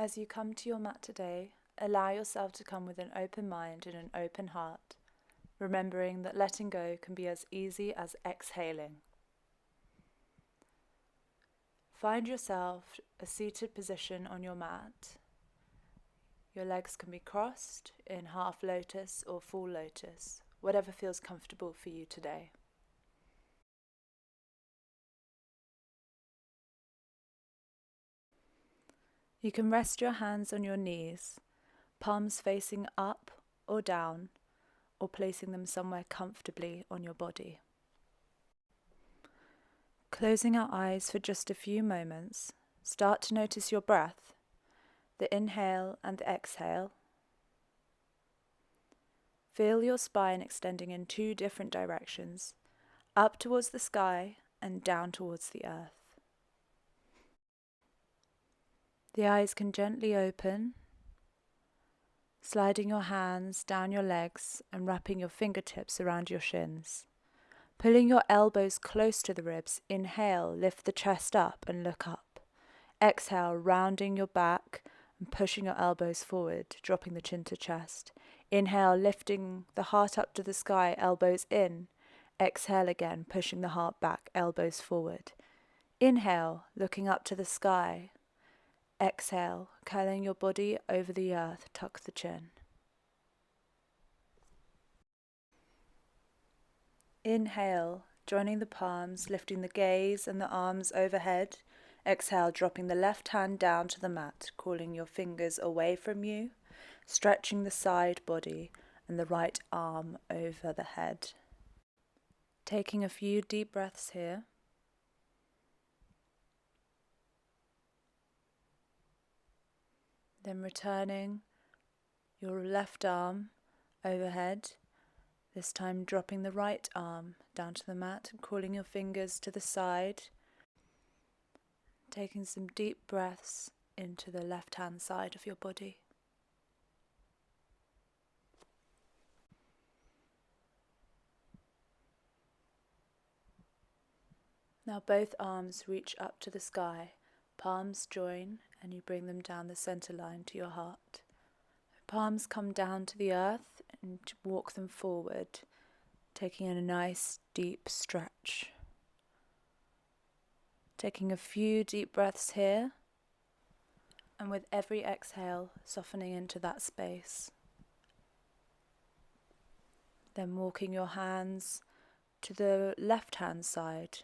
As you come to your mat today, allow yourself to come with an open mind and an open heart, remembering that letting go can be as easy as exhaling. Find yourself a seated position on your mat. Your legs can be crossed in half lotus or full lotus, whatever feels comfortable for you today. You can rest your hands on your knees, palms facing up or down, or placing them somewhere comfortably on your body. Closing our eyes for just a few moments, start to notice your breath, the inhale and the exhale. Feel your spine extending in two different directions, up towards the sky and down towards the earth. The eyes can gently open, sliding your hands down your legs and wrapping your fingertips around your shins. Pulling your elbows close to the ribs, inhale, lift the chest up and look up. Exhale, rounding your back and pushing your elbows forward, dropping the chin to chest. Inhale, lifting the heart up to the sky, elbows in. Exhale again, pushing the heart back, elbows forward. Inhale, looking up to the sky. Exhale, curling your body over the earth, tuck the chin. Inhale, joining the palms, lifting the gaze and the arms overhead. Exhale, dropping the left hand down to the mat, calling your fingers away from you, stretching the side body and the right arm over the head. Taking a few deep breaths here. Then returning your left arm overhead, this time dropping the right arm down to the mat and calling your fingers to the side. Taking some deep breaths into the left-hand side of your body. Now both arms reach up to the sky, palms join and you bring them down the center line to your heart. Palms come down to the earth and walk them forward, taking in a nice deep stretch. Taking a few deep breaths here, and with every exhale, softening into that space. Then walking your hands to the left-hand side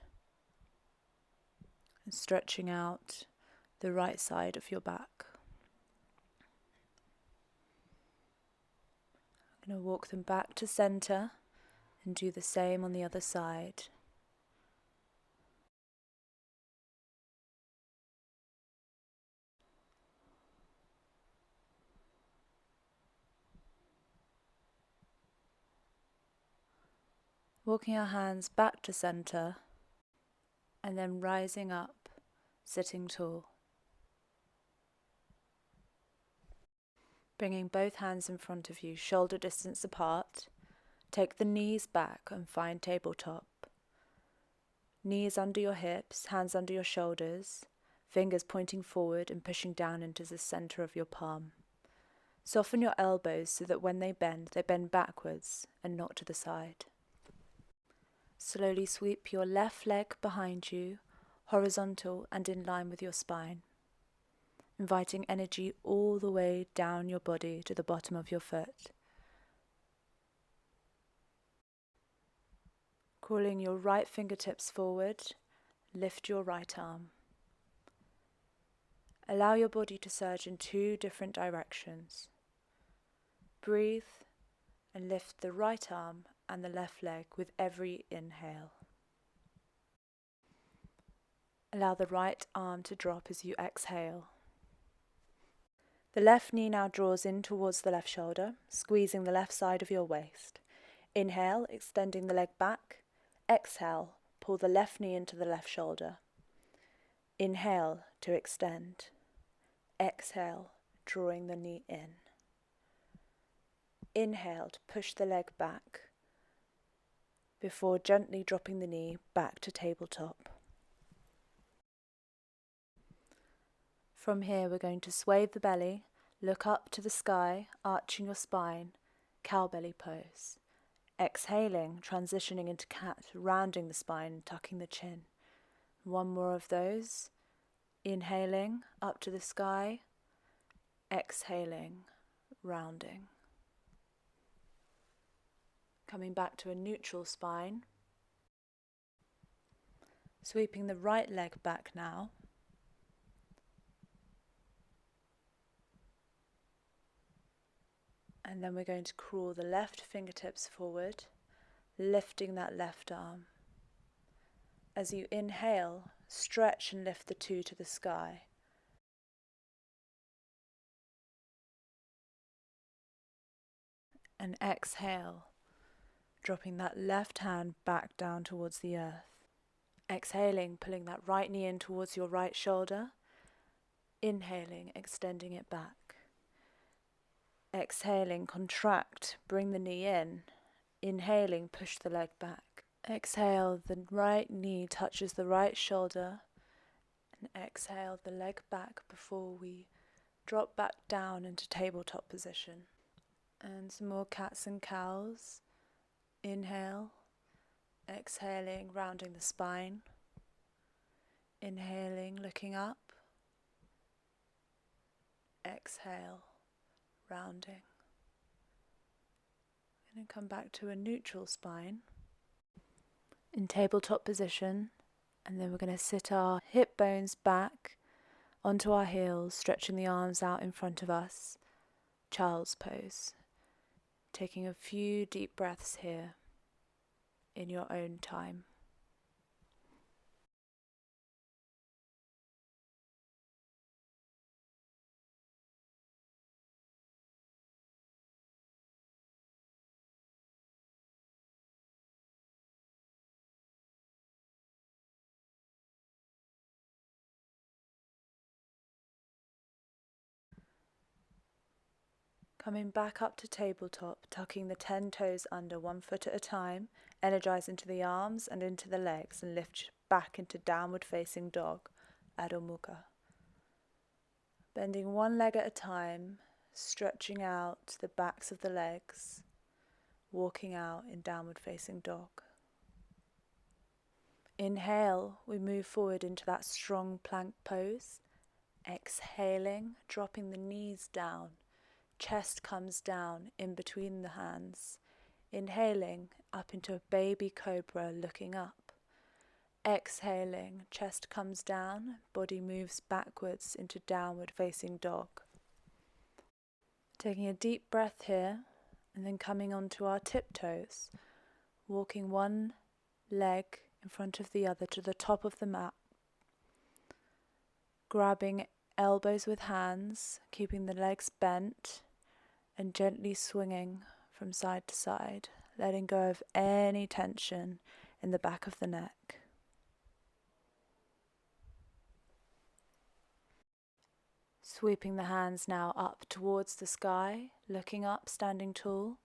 and stretching out the right side of your back. I'm going to walk them back to center and do the same on the other side. Walking our hands back to center and then rising up, sitting tall. Bringing both hands in front of you, shoulder distance apart. Take the knees back and find tabletop. Knees under your hips, hands under your shoulders, fingers pointing forward and pushing down into the center of your palm. Soften your elbows so that when they bend backwards and not to the side. Slowly sweep your left leg behind you, horizontal and in line with your spine, inviting energy all the way down your body to the bottom of your foot. Calling your right fingertips forward, lift your right arm. Allow your body to surge in two different directions. Breathe and lift the right arm and the left leg with every inhale. Allow the right arm to drop as you exhale. The left knee now draws in towards the left shoulder, squeezing the left side of your waist. Inhale, extending the leg back. Exhale, pull the left knee into the left shoulder. Inhale to extend. Exhale, drawing the knee in. Inhale to push the leg back before gently dropping the knee back to tabletop. From here, we're going to sway the belly, look up to the sky, arching your spine, cow belly pose. Exhaling, transitioning into cat, rounding the spine, tucking the chin. One more of those. Inhaling, up to the sky. Exhaling, rounding. Coming back to a neutral spine. Sweeping the right leg back now. And then we're going to crawl the left fingertips forward, lifting that left arm. As you inhale, stretch and lift the two to the sky. And exhale, dropping that left hand back down towards the earth. Exhaling, pulling that right knee in towards your right shoulder. Inhaling, extending it back. Exhaling, contract, bring the knee in. Inhaling, push the leg back. Exhale, the right knee touches the right shoulder. And exhale, the leg back before we drop back down into tabletop position. And some more cats and cows. Inhale. Exhaling, rounding the spine. Inhaling, looking up. Exhale, rounding. And then come back to a neutral spine in tabletop position. And then we're going to sit our hip bones back onto our heels, stretching the arms out in front of us. Child's pose. Taking a few deep breaths here in your own time. Coming back up to tabletop, tucking the 10 toes under 1 foot at a time, energize into the arms and into the legs and lift back into downward facing dog, Adho Mukha. Bending one leg at a time, stretching out the backs of the legs, walking out in downward facing dog. Inhale, we move forward into that strong plank pose. Exhaling, dropping the knees down. Chest comes down in between the hands. Inhaling, up into a baby cobra, looking up. Exhaling, chest comes down, body moves backwards into downward facing dog. Taking a deep breath here, and then coming onto our tiptoes, walking one leg in front of the other to the top of the mat. Grabbing elbows with hands, keeping the legs bent, and gently swinging from side to side, letting go of any tension in the back of the neck. Sweeping the hands now up towards the sky, looking up, standing tall.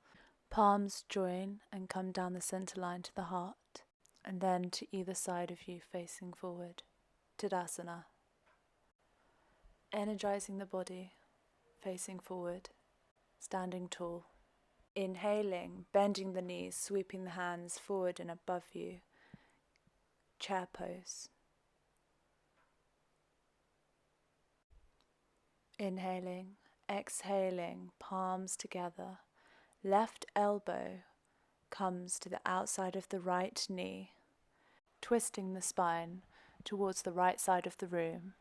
Palms join and come down the center line to the heart, and then to either side of you facing forward. Tadasana. Energizing the body, facing forward. Standing tall. Inhaling, bending the knees, sweeping the hands forward and above you. Chair pose. Inhaling, exhaling, palms together. Left elbow comes to the outside of the right knee, twisting the spine towards the right side of the room.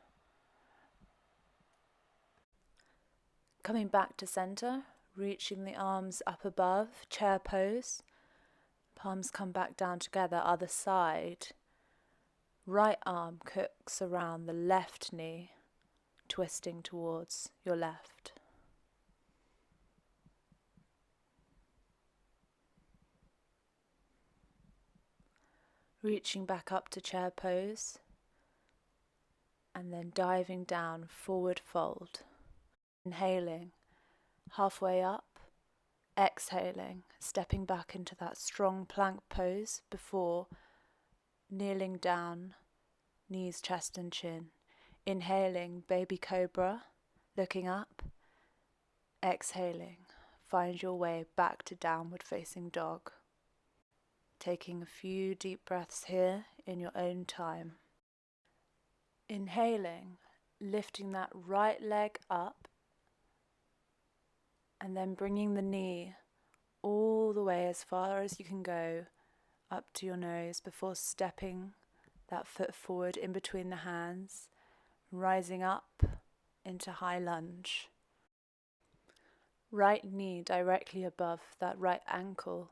Coming back to center, reaching the arms up above, chair pose. Palms come back down together, other side. Right arm cooks around the left knee, twisting towards your left. Reaching back up to chair pose, and then diving down, forward fold. Inhaling, halfway up, exhaling, stepping back into that strong plank pose before kneeling down, knees, chest and chin. Inhaling, baby cobra, looking up. Exhaling, find your way back to downward facing dog. Taking a few deep breaths here in your own time. Inhaling, lifting that right leg up and then bringing the knee all the way as far as you can go up to your nose before stepping that foot forward in between the hands, rising up into high lunge. Right knee directly above that right ankle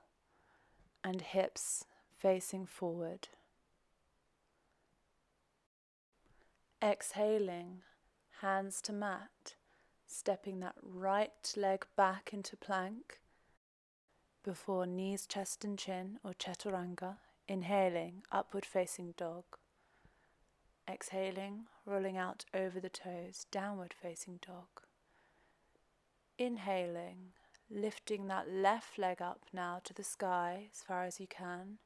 and hips facing forward. Exhaling, hands to mat, stepping that right leg back into plank before knees, chest and chin or chaturanga. Inhaling, upward facing dog. Exhaling, rolling out over the toes, downward facing dog. Inhaling, lifting that left leg up now to the sky as far as you can,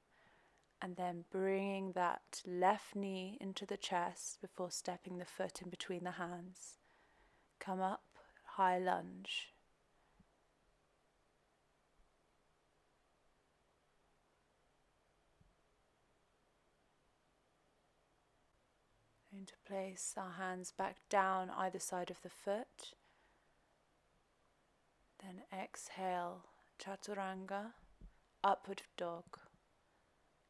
and then bringing that left knee into the chest before stepping the foot in between the hands. Come up, high lunge. Going to place our hands back down either side of the foot. Then exhale, chaturanga, upward dog.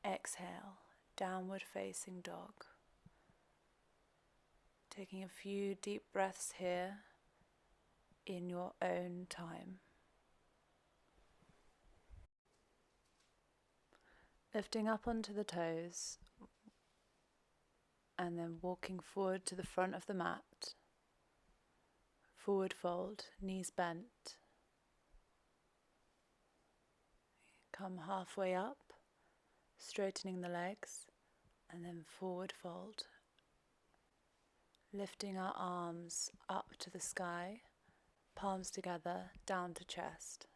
Exhale, downward facing dog. Taking a few deep breaths here in your own time. Lifting up onto the toes and then walking forward to the front of the mat. Forward fold, knees bent. Come halfway up, straightening the legs, and then forward fold. Lifting our arms up to the sky, palms together, down to chest.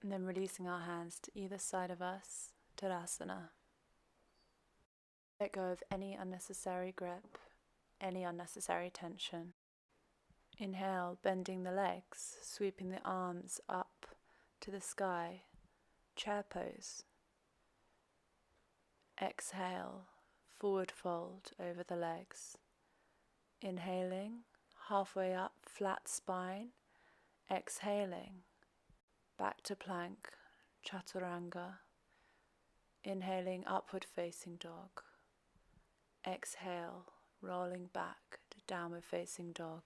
And then releasing our hands to either side of us, Tadasana. Let go of any unnecessary grip, any unnecessary tension. Inhale, bending the legs, sweeping the arms up to the sky, chair pose. Exhale, forward fold over the legs. Inhaling, halfway up, flat spine. Exhaling, back to plank, chaturanga. Inhaling, upward facing dog. Exhale, rolling back to downward facing dog.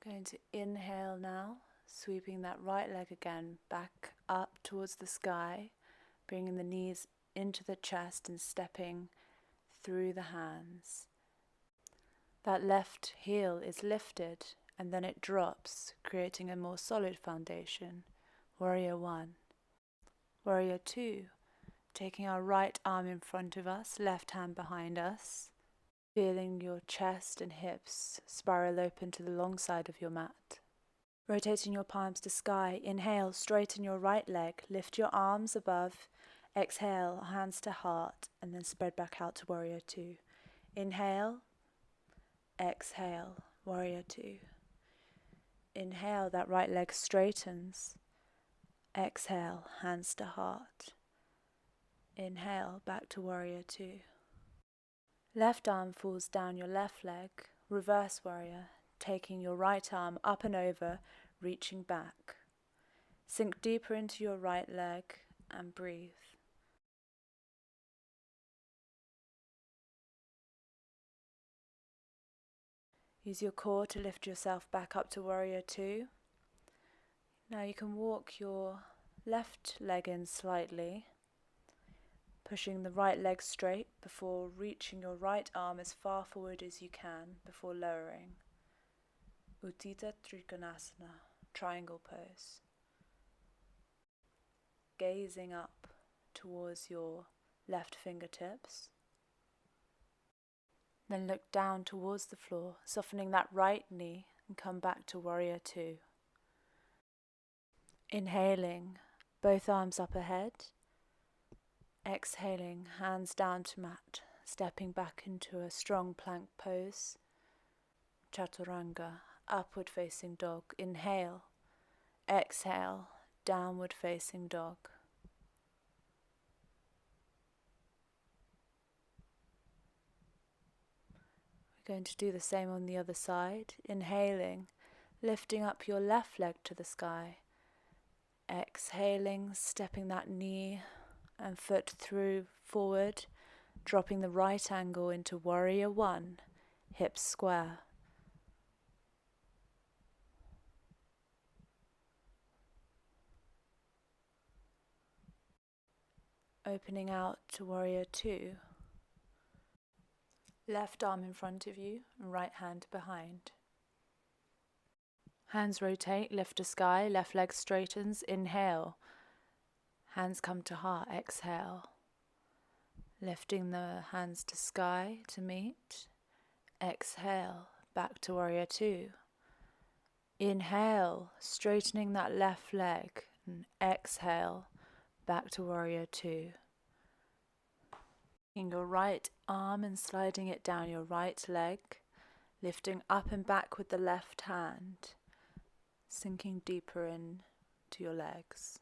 We're going to inhale now, sweeping that right leg again back up towards the sky, bringing the knees into the chest and stepping through the hands. That left heel is lifted and then it drops, creating a more solid foundation. Warrior 1. Warrior 2. Taking our right arm in front of us, left hand behind us. Feeling your chest and hips spiral open to the long side of your mat. Rotating your palms to sky. Inhale, straighten your right leg. Lift your arms above. Exhale, hands to heart, and then spread back out to Warrior 2. Inhale. Exhale, Warrior 2. Inhale, that right leg straightens. Exhale, hands to heart. Inhale, back to Warrior 2. Left arm falls down your left leg, reverse warrior, taking your right arm up and over, reaching back. Sink deeper into your right leg and breathe. Use your core to lift yourself back up to Warrior 2. Now you can walk your left leg in slightly, pushing the right leg straight before reaching your right arm as far forward as you can before lowering. Uttita Trikonasana, triangle pose. Gazing up towards your left fingertips. Then look down towards the floor, softening that right knee and come back to Warrior 2. Inhaling, Both arms up ahead. Exhaling, hands down to mat, stepping back into a strong plank pose. Chaturanga, upward facing dog. Inhale. Exhale, downward facing dog. We're going to do the same on the other side. Inhaling, lifting up your left leg to the sky. Exhaling, stepping that knee and foot through forward, dropping the right angle into warrior one, hips square. Opening out to warrior two. Left arm in front of you and right hand behind. Hands rotate, lift to sky, left leg straightens. Inhale. Hands come to heart, exhale. Lifting the hands to sky to meet. Exhale, back to warrior two. Inhale, straightening that left leg, and exhale, back to warrior two. Taking your right arm and sliding it down your right leg, lifting up and back with the left hand, sinking deeper in to your legs.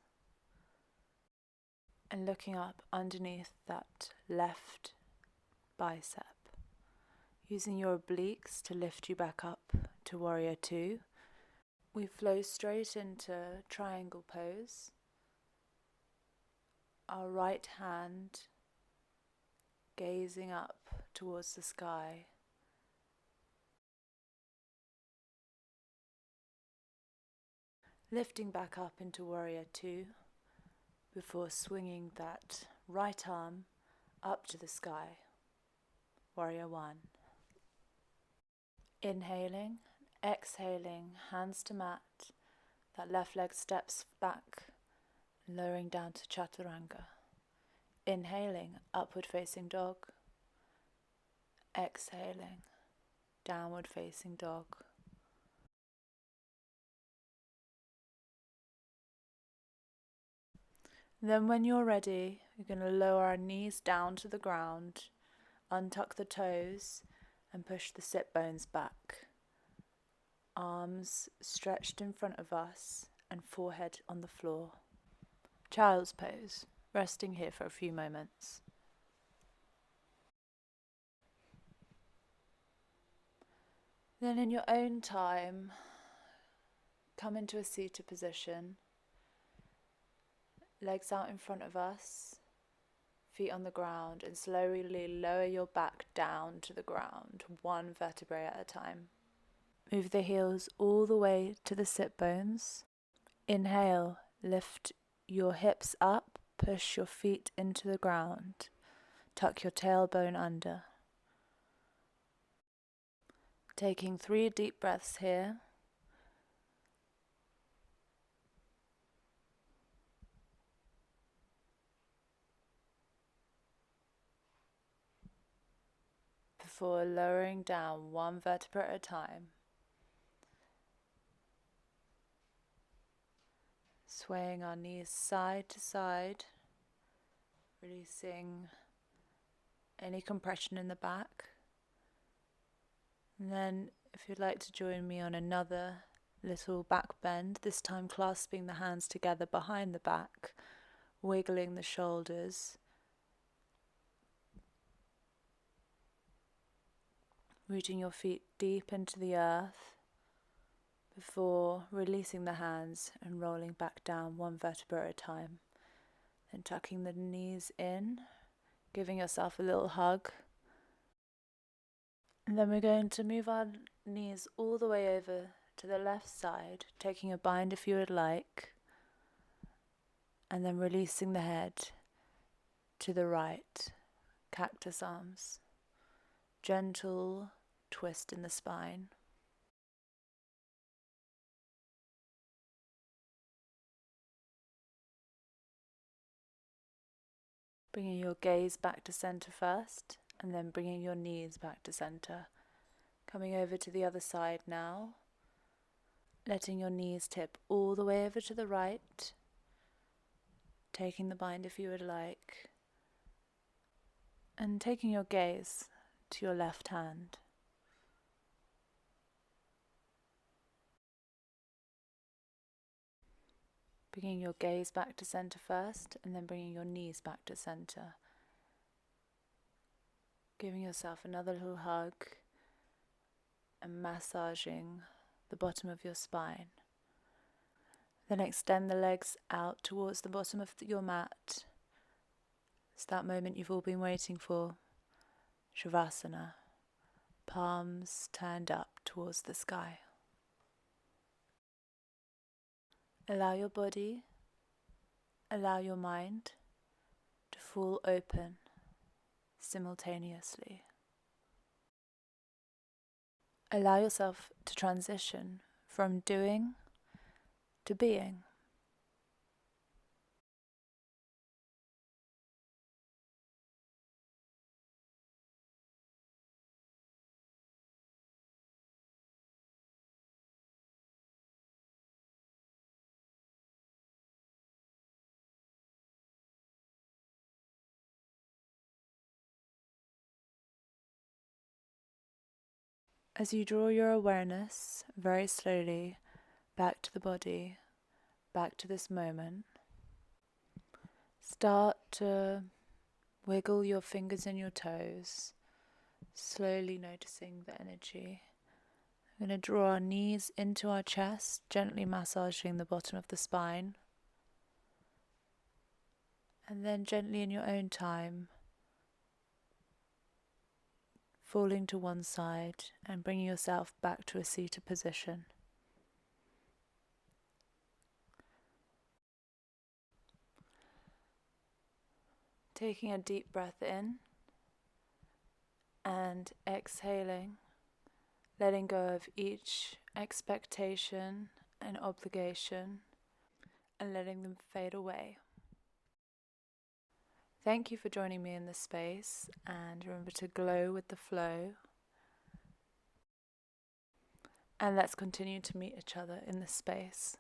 And looking up underneath that left bicep, using your obliques to lift you back up to warrior two. We flow straight into triangle pose. Our right hand gazing up towards the sky. Lifting back up into warrior two before swinging that right arm up to the sky. Warrior one. Inhaling, exhaling, hands to mat. That left leg steps back, lowering down to chaturanga. Inhaling, upward facing dog. Exhaling, downward facing dog. Then when you're ready, we're going to lower our knees down to the ground, untuck the toes and push the sit bones back. Arms stretched in front of us and forehead on the floor. Child's pose, resting here for a few moments. Then in your own time, come into a seated position. Legs out in front of us, feet on the ground, and slowly lower your back down to the ground, one vertebrae at a time. Move the heels all the way to the sit bones. Inhale, lift your hips up, push your feet into the ground. Tuck your tailbone under. Taking 3 deep breaths here. Before lowering down one vertebra at a time. Swaying our knees side to side, releasing any compression in the back. And then if you'd like to join me on another little back bend, this time clasping the hands together behind the back, wiggling the shoulders, rooting your feet deep into the earth before releasing the hands and rolling back down one vertebra at a time. Then tucking the knees in, giving yourself a little hug. And then we're going to move our knees all the way over to the left side, taking a bind if you would like, and then releasing the head to the right, cactus arms. Gentle twist in the spine. Bringing your gaze back to center first, and then bringing your knees back to center. Coming over to the other side now, letting your knees tip all the way over to the right, taking the bind if you would like, and taking your gaze to your left hand. Bringing your gaze back to center first, and then bringing your knees back to center. Giving yourself another little hug and massaging the bottom of your spine. Then extend the legs out towards the bottom of your mat. It's that moment you've all been waiting for. Shavasana. Palms turned up towards the sky. Allow your body, allow your mind to fall open simultaneously. Allow yourself to transition from doing to being. As you draw your awareness very slowly back to the body, back to this moment, start to wiggle your fingers and your toes, slowly noticing the energy. We're going to draw our knees into our chest, gently massaging the bottom of the spine. And then gently in your own time, falling to one side and bringing yourself back to a seated position. Taking a deep breath in and exhaling, letting go of each expectation and obligation and letting them fade away. Thank you for joining me in this space, and remember to glow with the flow. And let's continue to meet each other in this space.